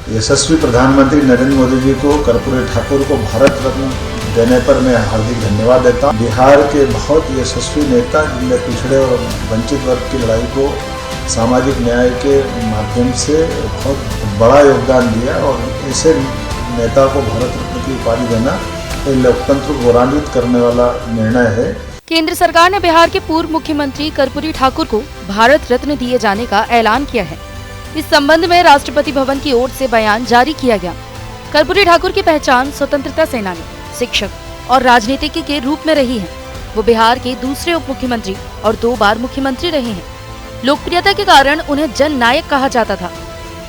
यशस्वी प्रधानमंत्री नरेंद्र मोदी जी को कर्पूरी ठाकुर को भारत रत्न देने पर मैं हार्दिक धन्यवाद देता हूँ। बिहार के बहुत यशस्वी नेता जिनने पिछड़े और वंचित वर्ग की लड़ाई को सामाजिक न्याय के माध्यम से बहुत बड़ा योगदान दिया और ऐसे नेता को भारत रत्न की उपाधि देना ये लोकतंत्र को गौरवान्वित करने वाला निर्णय है। केंद्र सरकार ने बिहार के पूर्व मुख्यमंत्री कर्पूरी ठाकुर को भारत रत्न दिए जाने का ऐलान किया है। इस संबंध में राष्ट्रपति भवन की ओर से बयान जारी किया गया। कर्पूरी ठाकुर की पहचान स्वतंत्रता सेनानी, शिक्षक और राजनीतिज्ञ के रूप में रही है। वो बिहार के दूसरे उप मुख्यमंत्री और 2 बार मुख्यमंत्री रहे हैं। लोकप्रियता के कारण उन्हें जन नायक कहा जाता था।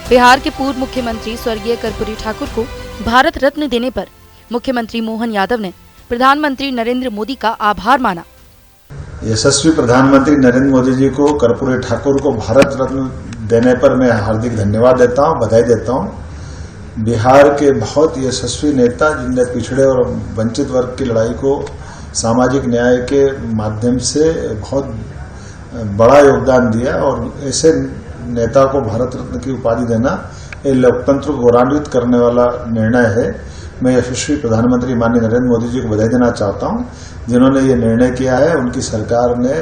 बिहार के पूर्व मुख्यमंत्री स्वर्गीय कर्पूरी ठाकुर को भारत रत्न देने पर मुख्यमंत्री मोहन यादव ने प्रधानमंत्री नरेंद्र मोदी का आभार माना। यशस्वी प्रधानमंत्री नरेंद्र मोदी जी को कर्पूरी ठाकुर को भारत रत्न देने पर मैं हार्दिक धन्यवाद देता हूँ, बधाई देता हूँ। बिहार के बहुत यशस्वी नेता जिनने पिछड़े और वंचित वर्ग की लड़ाई को सामाजिक न्याय के माध्यम से बहुत बड़ा योगदान दिया और ऐसे नेता को भारत रत्न की उपाधि देना ये लोकतंत्र को गौरवान्वित करने वाला निर्णय है। मैं यशस्वी प्रधानमंत्री माननीय नरेंद्र मोदी जी को बधाई देना चाहता हूं, जिन्होंने ये निर्णय किया है। उनकी सरकार ने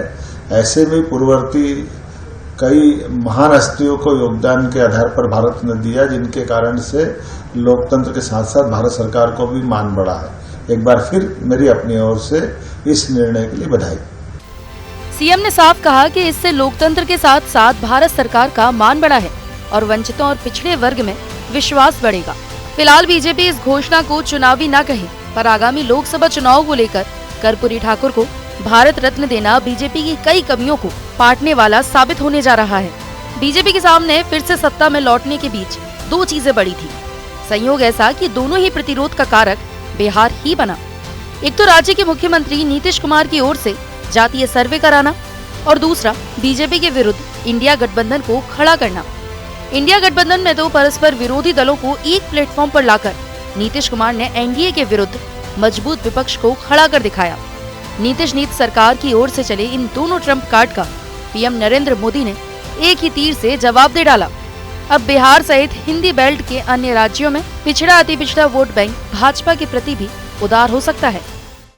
ऐसे भी पूर्ववर्ती कई महान हस्तियों को योगदान के आधार पर भारत रत्न दिया, जिनके कारण से लोकतंत्र के साथ साथ भारत सरकार को भी मान बढ़ा है। एक बार फिर मेरी अपनी ओर से इस निर्णय के लिए बधाई। सीएम ने साफ कहा कि इससे लोकतंत्र के साथ साथ भारत सरकार का मान बढ़ा है और वंचितों और पिछड़े वर्ग में विश्वास बढ़ेगा। फिलहाल बीजेपी इस घोषणा को चुनावी न कहे, पर आगामी लोकसभा चुनाव को लेकर कर्पूरी ठाकुर को भारत रत्न देना बीजेपी की कई कमियों को पाटने वाला साबित होने जा रहा है। बीजेपी के सामने फिर से सत्ता में लौटने के बीच 2 चीजें बड़ी थी। संयोग ऐसा कि दोनों ही प्रतिरोध का कारक बिहार ही बना। एक तो राज्य के मुख्यमंत्री नीतीश कुमार की ओर से जातीय सर्वे कराना और दूसरा बीजेपी के विरुद्ध इंडिया गठबंधन को खड़ा करना। इंडिया गठबंधन में तो परस्पर विरोधी दलों को एक प्लेटफॉर्म पर लाकर नीतीश कुमार ने एनडीए के विरुद्ध मजबूत विपक्ष को खड़ा कर दिखाया। नीतीश नीति सरकार की ओर से चले इन दोनों ट्रम्प कार्ड का पीएम नरेंद्र मोदी ने एक ही तीर से जवाब दे डाला। अब बिहार सहित हिंदी बेल्ट के अन्य राज्यों में पिछड़ा अति पिछड़ा वोट बैंक भाजपा के प्रति भी उदार हो सकता है।